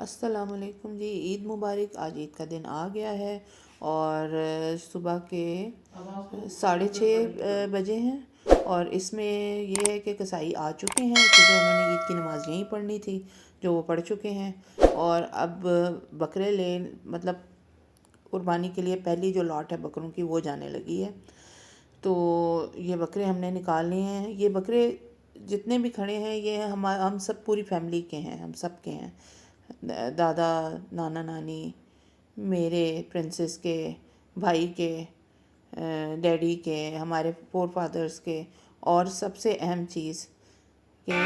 अस्सलामुअलैकुम जी। ईद मुबारक। आज ईद का दिन आ गया है और सुबह के 6:30 बजे हैं और इसमें यह है कि कसाई आ चुके हैं क्योंकि उन्होंने ईद की नमाज़ यहीं पढ़नी थी जो वो पढ़ चुके हैं। और अब बकरे ले मतलब कुर्बानी के लिए पहली जो लॉट है बकरों की वो जाने लगी है। तो ये बकरे हमने निकाल लिए हैं। ये बकरे जितने भी खड़े हैं ये हम सब पूरी फैमिली के हैं, हम सब के हैं। दादा, नाना, नानी, मेरे, प्रिंसेस के, भाई के, डैडी के, हमारे फोर फादर्स के, और सबसे अहम चीज़ के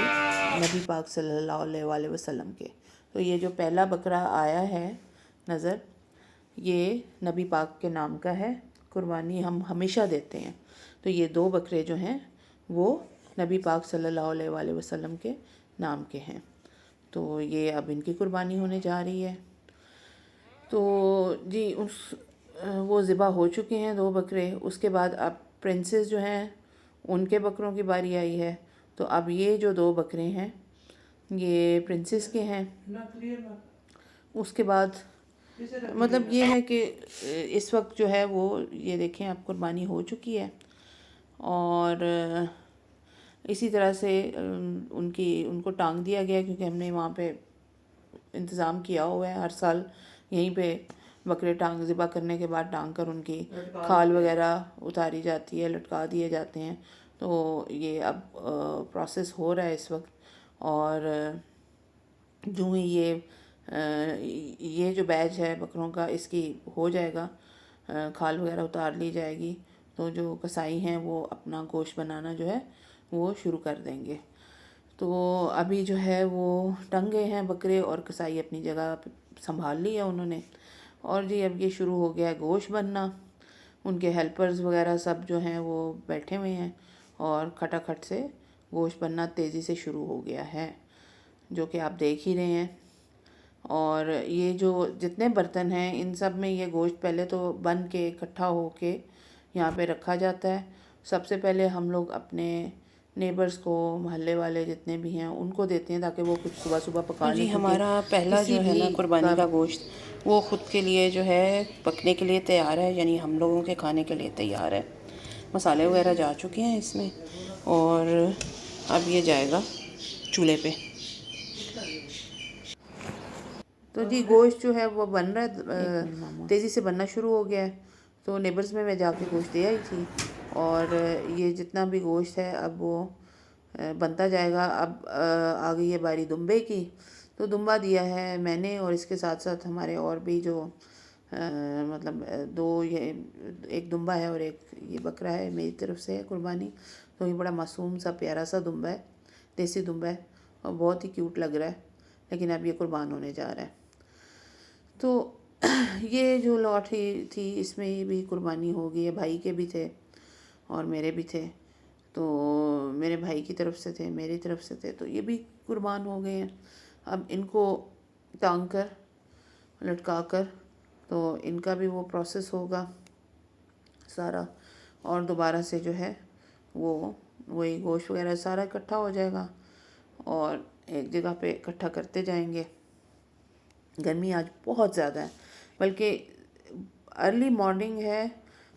नबी पाक सल्लल्लाहु अलैहि वसल्लम के। तो ये जो पहला बकरा आया है नज़र, ये नबी पाक के नाम का है। कुर्बानी हम हमेशा देते हैं। तो ये 2 बकरे जो हैं वो नबी पाक सल्लल्लाहु अलैहि वसल्लम के नाम के हैं। तो ये अब इनकी कुर्बानी होने जा रही है। तो जी वो ज़िबा हो चुके हैं 2 बकरे। उसके बाद अब प्रिंसेस जो हैं उनके बकरों की बारी आई है। तो अब ये जो 2 बकरे हैं ये प्रिंसेस के हैं। उसके बाद मतलब ये है कि इस वक्त जो है वो ये देखें अब कुर्बानी हो चुकी है। और इसी तरह से उनको टांग दिया गया क्योंकि हमने वहाँ पे इंतज़ाम किया हुआ है। हर साल यहीं पे बकरे ज़िबा करने के बाद टांग कर उनकी खाल वगैरह उतारी जाती है, लटका दिए जाते हैं। तो ये अब प्रोसेस हो रहा है इस वक्त। और जो ही ये जो बैच है बकरों का इसकी हो जाएगा, खाल वगैरह उतार ली जाएगी, तो जो कसाई हैं वो अपना गोश्त बनाना जो है वो शुरू कर देंगे। तो अभी जो है वो टंगे हैं बकरे और कसाई अपनी जगह संभाल ली है उन्होंने। और जी अब ये शुरू हो गया है गोश्त बनना। उनके हेल्पर्स वगैरह सब जो हैं वो बैठे हुए हैं और खटाखट से गोश्त बनना तेज़ी से शुरू हो गया है, जो कि आप देख ही रहे हैं। और ये जो जितने बर्तन हैं इन सब में ये गोश्त पहले तो बन के इकट्ठा हो के यहाँ पे रखा जाता है। सबसे पहले हम लोग अपने नेबर्स को, मोहल्ले वाले जितने भी हैं उनको देते हैं ताकि वो कुछ सुबह सुबह पका लें। हमारा पहला जो है ना कुर्बानी का गोश्त वो ख़ुद के लिए जो है पकने के लिए तैयार है, यानी हम लोगों के खाने के लिए तैयार है। मसाले वगैरह जा चुके हैं इसमें और अब ये जाएगा चूल्हे पे। तो जी गोश्त जो है वो बन रहा है, तेज़ी से बनना शुरू हो गया है। तो नेबर्स में मैं जाके गोश्त दे आई थी और ये जितना भी गोश्त है अब वो बनता जाएगा। अब आ गई है बारी दुम्बे की। तो दुम्बा दिया है मैंने और इसके साथ साथ हमारे और भी जो मतलब 2 ये एक दुम्बा है और एक ये बकरा है मेरी तरफ से है कुर्बानी। तो ये बड़ा मासूम सा प्यारा सा दुम्बा है, देसी दुम्बा है और बहुत ही क्यूट लग रहा है। लेकिन अब ये कुर्बान होने जा रहा है। तो ये जो लॉट थी इसमें भी कुर्बानी हो गई है। भाई के भी थे और मेरे भी थे। तो मेरे भाई की तरफ से थे, मेरी तरफ से थे, तो ये भी कुर्बान हो गए हैं। अब इनको टांग कर लटका कर तो इनका भी वो प्रोसेस होगा सारा। और दोबारा से जो है वो वही गोश्त वगैरह सारा इकट्ठा हो जाएगा और एक जगह पे इकट्ठा करते जाएंगे। गर्मी आज बहुत ज़्यादा है, बल्कि अर्ली मॉर्निंग है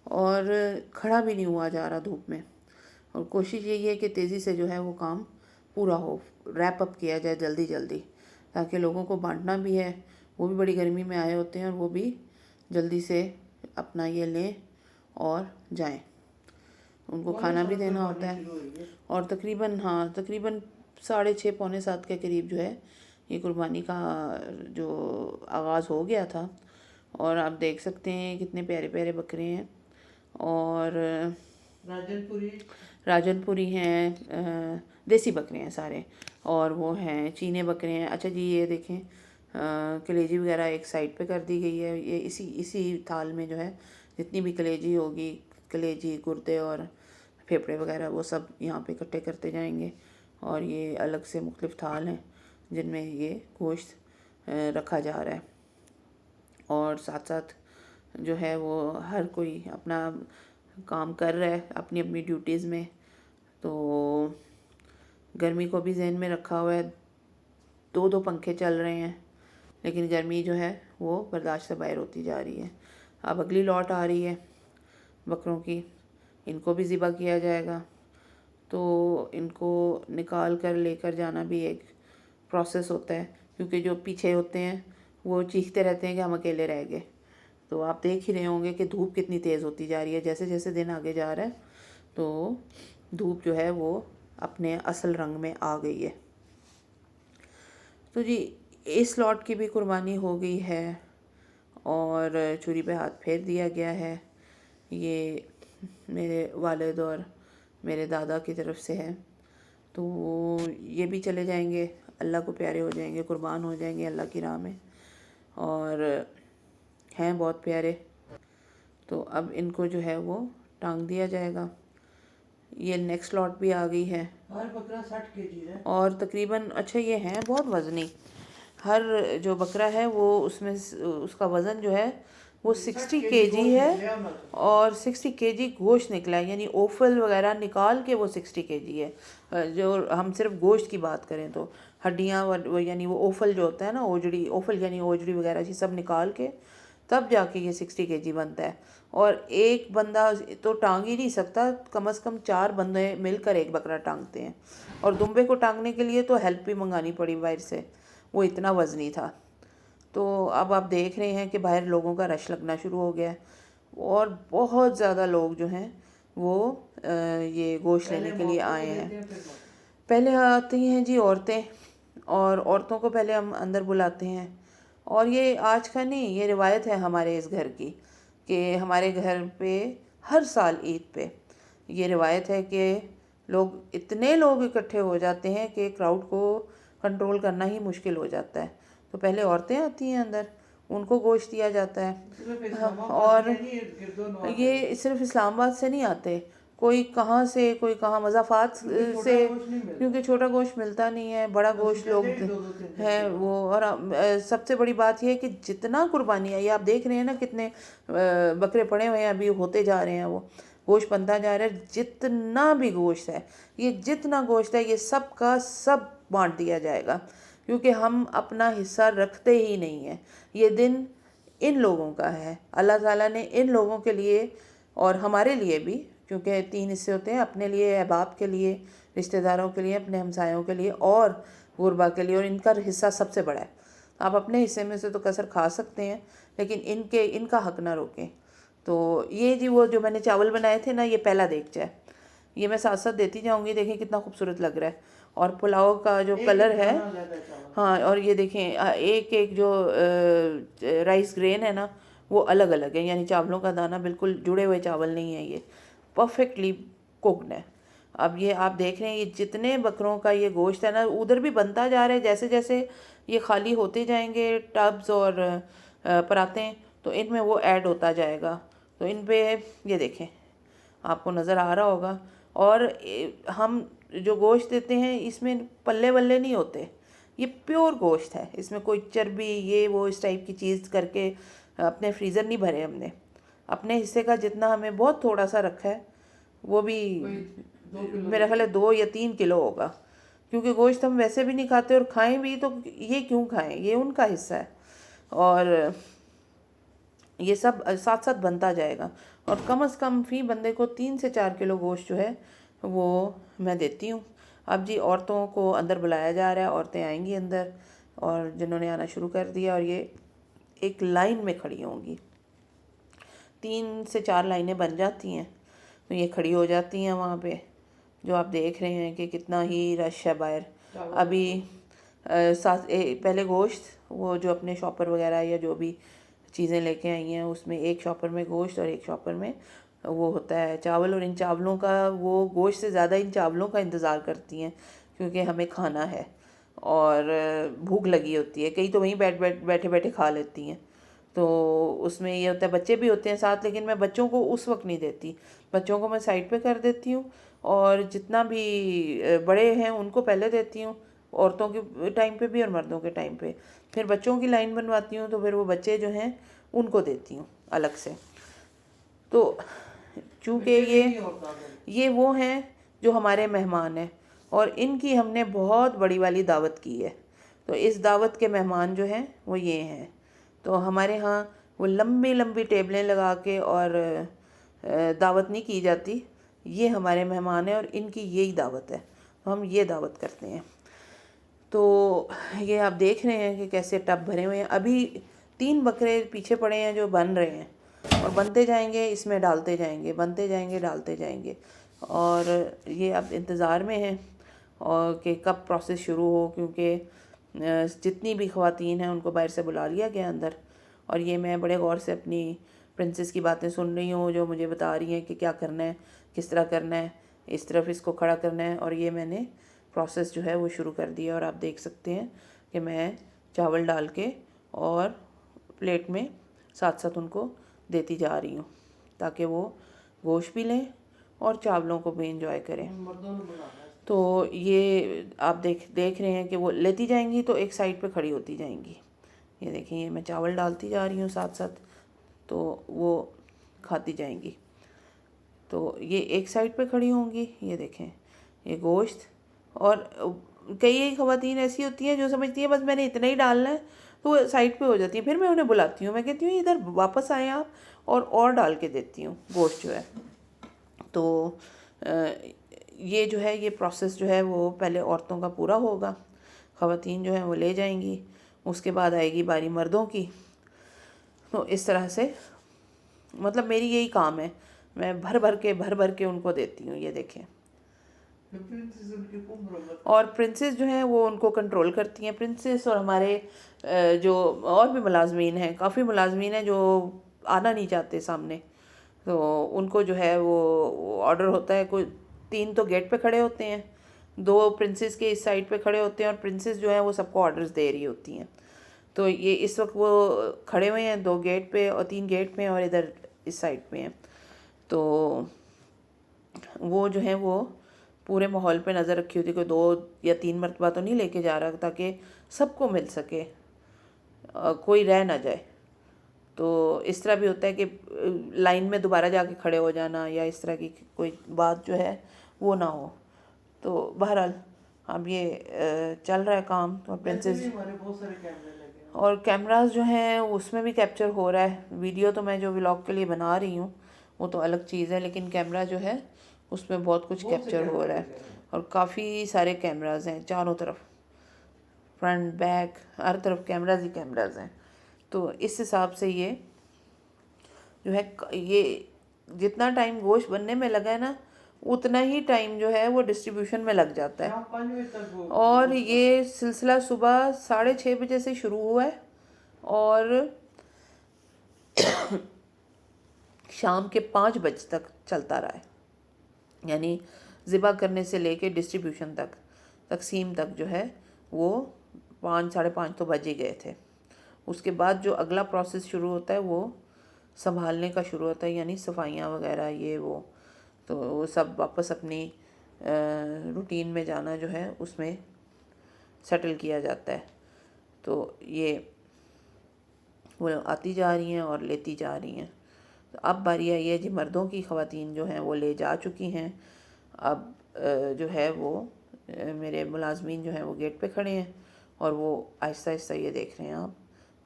और खड़ा भी नहीं हुआ जा रहा धूप में। और कोशिश यही है कि तेज़ी से जो है वो काम पूरा हो, रैप अप किया जाए जल्दी जल्दी, ताकि लोगों को बांटना भी है। वो भी बड़ी गर्मी में आए होते हैं और वो भी जल्दी से अपना ये लें और जाएं। उनको खाना भी देना होता है। और तकरीबन 6:30 पौने 7 के करीब जो है ये कुर्बानी का जो आगाज़ हो गया था। और आप देख सकते हैं कितने प्यारे प्यारे बकरे हैं। और राजनपुरी हैं, देसी बकरे हैं सारे, और वो हैं चीने बकरे हैं। अच्छा जी ये देखें कलेजी वगैरह एक साइड पे कर दी गई है। ये इसी थाल में जो है जितनी भी कलेजी होगी, कलेजी, गुर्दे और फेफड़े वगैरह वो सब यहाँ पे इकट्ठे करते जाएंगे। और ये अलग से मुख्तलिफ थाल हैं जिनमें ये गोश्त रखा जा रहा है। और साथ साथ जो है वो हर कोई अपना काम कर रहा है अपनी अपनी ड्यूटीज़ में। तो गर्मी को भी जहन में रखा हुआ है। 2 पंखे चल रहे हैं लेकिन गर्मी जो है वो बर्दाश्त से बाहर होती जा रही है। अब अगली लॉट आ रही है बकरों की, इनको भी ज़िबा किया जाएगा। तो इनको निकाल कर लेकर जाना भी एक प्रोसेस होता है, क्योंकि जो पीछे होते हैं वो चीखते रहते हैं कि हम अकेले रह गए। तो आप देख ही रहे होंगे कि धूप कितनी तेज़ होती जा रही है। जैसे जैसे दिन आगे जा रहा है तो धूप जो है वो अपने असल रंग में आ गई है। तो जी इस लॉट की भी कुर्बानी हो गई है और छुरी पे हाथ फेर दिया गया है। ये मेरे वालिद और मेरे दादा की तरफ से है। तो ये भी चले जाएंगे, अल्लाह को प्यारे हो जाएंगे, कुर्बान हो जाएंगे अल्लाह की राह में, और हैं बहुत प्यारे। तो अब इनको जो है वो टांग दिया जाएगा। ये नेक्स्ट लॉट भी आ गई है। हर बकरा 60 kg है और तकरीबन अच्छा ये हैं बहुत वज़नी। हर जो बकरा है वो उसमें उसका वज़न जो है वो 60 kg है और 60 kg गोश्त निकला है, यानी ओफल वगैरह निकाल के वो 60 kg है। जो हम सिर्फ गोश्त की बात करें तो हड्डियाँ यानी वो ओफल जो होता है ना, ओजड़ी, ओफल यानी ओजड़ी वगैरह ये सब निकाल के तब जाके ये 60 kg बनता है। और एक बंदा तो टांग ही नहीं सकता, कम से कम 4 बंदे मिलकर एक बकरा टांगते हैं। और दुम्बे को टांगने के लिए तो हेल्प भी मंगानी पड़ी बाहर से, वो इतना वज़नी था। तो अब आप देख रहे हैं कि बाहर लोगों का रश लगना शुरू हो गया है और बहुत ज़्यादा लोग जो हैं वो ये गोश्त लेने के लिए आए हैं। पहले आती हैं जी औरतें, और औरतों को पहले हम अंदर बुलाते हैं। और ये आज का नहीं, ये रिवायत है हमारे इस घर की कि हमारे घर पे हर साल ईद पे ये रिवायत है कि इतने लोग इकट्ठे हो जाते हैं कि क्राउड को कंट्रोल करना ही मुश्किल हो जाता है। तो पहले औरतें आती हैं अंदर, उनको गोश्त दिया जाता है। और ये सिर्फ इस्लामाबाद से नहीं आते, कोई कहाँ से, कोई कहाँ मज़ाफ़ात से, क्योंकि छोटा गोश्त मिलता नहीं है, बड़ा गोश्त लोग हैं वो। और सबसे बड़ी बात यह है कि जितना कुर्बानी है, ये आप देख रहे हैं ना कितने बकरे पड़े हुए हैं, अभी होते जा रहे हैं, वो गोश्त बनता जा रहा है। जितना भी गोश्त है, ये जितना गोश्त है, ये सब का सब बांट दिया जाएगा, क्योंकि हम अपना हिस्सा रखते ही नहीं हैं। ये दिन इन लोगों का है। अल्लाह ताला ने इन लोगों के लिए और हमारे लिए भी, क्योंकि 3 हिस्से होते हैं, अपने लिए, अहबाब के लिए, रिश्तेदारों के लिए, अपने हमसायों के लिए और गुरबा के लिए, और इनका हिस्सा सबसे बड़ा है। आप अपने हिस्से में से तो कसर खा सकते हैं, लेकिन इनका हक ना रोकें। तो ये जी वो जो मैंने चावल बनाए थे ना, ये पहला देगचा है, ये मैं साथ साथ देती जाऊंगी। देखें कितना खूबसूरत लग रहा है, और पुलाव का जो कलर है, हाँ, और ये देखें एक एक जो राइस ग्रेन है ना वो अलग अलग है, यानी चावलों का दाना बिल्कुल जुड़े हुए चावल नहीं है, ये परफेक्टली कुकड है। अब ये आप देख रहे हैं, ये जितने बकरों का ये गोश्त है ना, उधर भी बनता जा रहा है। जैसे जैसे ये खाली होते जाएंगे टब्स और परातें, तो इनमें वो ऐड होता जाएगा। तो इन पे ये देखें, आपको नज़र आ रहा होगा। और हम जो गोश्त देते हैं इसमें पल्ले वल्ले नहीं होते, ये प्योर गोश्त है, इसमें कोई चर्बी ये वो इस टाइप की चीज़ करके अपने फ्रीज़र नहीं भरे हमने। अपने हिस्से का जितना हमें बहुत थोड़ा सा रखा है, वो भी मेरा ख्याल है 2 या 3 किलो होगा, क्योंकि गोश्त हम वैसे भी नहीं खाते, और खाएं भी तो ये क्यों खाएं, ये उनका हिस्सा है। और ये सब साथ साथ बनता जाएगा, और कम से कम फी बंदे को 3 से 4 किलो गोश्त जो है वो मैं देती हूँ। अब जी औरतों को अंदर बुलाया जा रहा है, औरतें आएंगी अंदर, और जिन्होंने आना शुरू कर दिया, और ये एक लाइन में खड़ी होंगी। 3 से 4 लाइनें बन जाती हैं, तो ये खड़ी हो जाती हैं वहाँ पे। जो आप देख रहे हैं कि कितना ही रश है बाहर। अभी पहले गोश्त वो जो अपने शॉपर वगैरह या जो भी चीज़ें लेके आई हैं, उसमें एक शॉपर में गोश्त और एक शॉपर में वो होता है चावल। और इन चावलों का, वो गोश्त से ज़्यादा इन चावलों का इंतज़ार करती हैं, क्योंकि हमें खाना है और भूख लगी होती है। कई तो वहीं बैठे बैठे खा लेती हैं। तो उसमें ये होता है, बच्चे भी होते हैं साथ, लेकिन मैं बच्चों को उस वक्त नहीं देती, बच्चों को मैं साइड पे कर देती हूँ, और जितना भी बड़े हैं उनको पहले देती हूँ, औरतों के टाइम पे भी और मर्दों के टाइम पे। फिर बच्चों की लाइन बनवाती हूँ, तो फिर वो बच्चे जो हैं उनको देती हूँ अलग से। तो चूँकि ये वो हैं जो हमारे मेहमान हैं, और इनकी हमने बहुत बड़ी वाली दावत की है। तो इस दावत के मेहमान जो हैं वो ये हैं। तो हमारे यहाँ वो लंबी लंबी टेबलें लगा के और दावत नहीं की जाती। ये हमारे मेहमान हैं और इनकी यही दावत है, तो हम ये दावत करते हैं। तो ये आप देख रहे हैं कि कैसे टब भरे हुए हैं। अभी 3 बकरे पीछे पड़े हैं जो बन रहे हैं और बनते जाएंगे, इसमें डालते जाएंगे, बनते जाएंगे, डालते जाएंगे। और ये अब इंतज़ार में हैं और कि कब प्रोसेस शुरू हो, क्योंकि जितनी भी ख़वातीन हैं उनको बाहर से बुला लिया गया अंदर। और ये मैं बड़े गौर से अपनी प्रिंसेस की बातें सुन रही हूँ जो मुझे बता रही हैं कि क्या करना है, किस तरह करना है, इस तरफ इसको खड़ा करना है। और ये मैंने प्रोसेस जो है वो शुरू कर दिया और आप देख सकते हैं कि मैं चावल डाल के और प्लेट में साथ साथ उनको देती जा रही हूँ ताकि वो गोश्त भी लें और चावलों को भी इंजॉय करें। मर्दों ने बनाना है। तो ये आप देख रहे हैं कि वो लेती जाएंगी तो एक साइड पे खड़ी होती जाएंगी। ये देखिए मैं चावल डालती जा रही हूँ साथ साथ, तो वो खाती जाएंगी। तो ये एक साइड पे खड़ी होंगी, ये देखें ये गोश्त। और कई ख़वातीन ऐसी होती हैं जो समझती हैं बस मैंने इतना ही डालना है, तो वो साइड पे हो जाती है। फिर मैं उन्हें बुलाती हूँ, मैं कहती हूँ इधर वापस आएँ आप, और डाल के देती हूँ गोश्त जो है। तो ये जो है ये प्रोसेस जो है वो पहले औरतों का पूरा होगा, ख़वातीन जो हैं वो ले जाएंगी, उसके बाद आएगी बारी मर्दों की। तो इस तरह से मतलब मेरी यही काम है, मैं भर भर के उनको देती हूँ। ये देखें, प्रिंसेस उनकी खूब मरम्मत। और प्रिंसेस जो हैं वो उनको कंट्रोल करती हैं। प्रिंसेस और हमारे जो और भी मुलाजमीन हैं, काफ़ी मुलाजमीन हैं जो आना नहीं चाहते सामने, तो उनको जो है वो ऑर्डर होता है। कोई 3 तो गेट पे खड़े होते हैं, 2 प्रिंसेस के इस साइड पे खड़े होते हैं और प्रिंसेस जो है वो सबको ऑर्डर्स दे रही होती हैं। तो ये इस वक्त वो खड़े हुए हैं 2 गेट पे और 3 गेट पे और इधर इस साइड पे हैं। तो वो जो है वो पूरे माहौल पे नज़र रखी होती है, कोई 2 या 3 मरतबा तो नहीं लेके जा रहा ताकि सबको मिल सके, कोई रह ना जाए। तो इस तरह भी होता है कि लाइन में दोबारा जाके खड़े हो जाना या इस तरह की कोई बात जो है वो ना हो। तो बहरहाल अब ये चल रहा है काम। तो प्रिंसेस हमारे बहुत सारे कैमरे लगे हैं। और कैमरास जो हैं उसमें भी कैप्चर हो रहा है। वीडियो तो मैं जो व्लॉग के लिए बना रही हूँ वो तो अलग चीज़ है, लेकिन कैमरा जो है उसमें बहुत कुछ बहुत से कैप्चर हो कैमरे रहा लगे है। हैं। और काफ़ी सारे कैमरास हैं चारों तरफ, फ्रंट बैक हर तरफ कैमरास ही कैमरास हैं। तो इस हिसाब से ये जो है ये जितना टाइम गोश्त बनने में लगा है ना, उतना ही टाइम जो है वो डिस्ट्रीब्यूशन में लग जाता है। 5 बजे तक वो और ये सिलसिला सुबह 6:30 बजे से शुरू हुआ है और शाम के 5 बजे तक चलता रहा है। यानी ज़िबा करने से लेके डिस्ट्रीब्यूशन तक, तकसीम तक जो है वो 5 साढ़े 5 तो बज ही गए थे। उसके बाद जो अगला प्रोसेस शुरू होता है वो संभालने का शुरू होता है, यानी सफाइयाँ वगैरह ये वो। तो वो सब वापस अपनी रूटीन में जाना जो है उसमें सेटल किया जाता है। तो ये वो आती जा रही हैं और लेती जा रही हैं। तो अब बारी आई है जी मर्दों की। ख़वातीन जो हैं वो ले जा चुकी हैं। अब जो है वो मेरे मुलाजमीन जो हैं वो गेट पे खड़े हैं और वो आहिस्ता आहिस्ता ये देख रहे हैं आप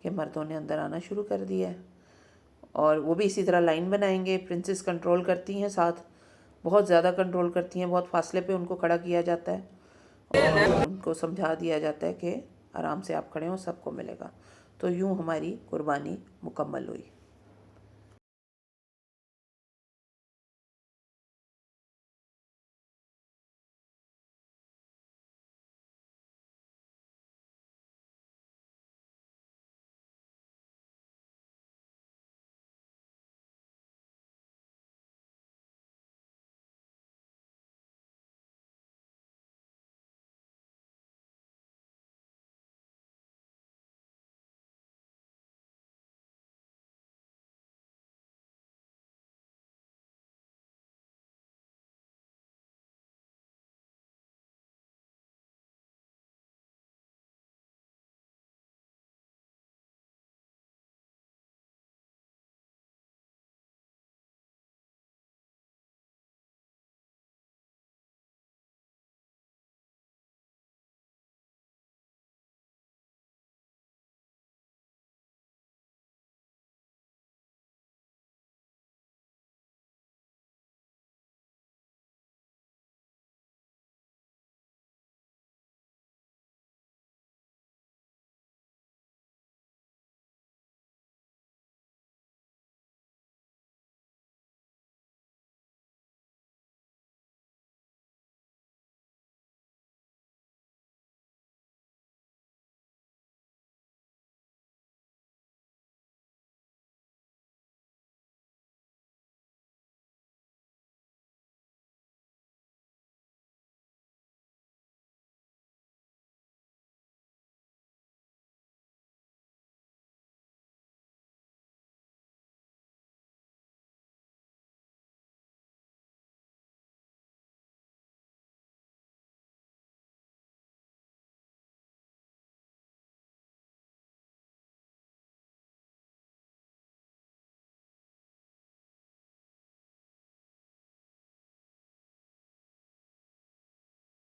कि मर्दों ने अंदर आना शुरू कर दिया है। और वो भी इसी तरह लाइन बनाएंगे। प्रिंसेस कंट्रोल करती हैं, साथ बहुत ज़्यादा कंट्रोल करती हैं, बहुत फासले पे उनको खड़ा किया जाता है और उनको समझा दिया जाता है कि आराम से आप खड़े हो, सबको मिलेगा। तो यूँ हमारी कुर्बानी मुकम्मल हुई।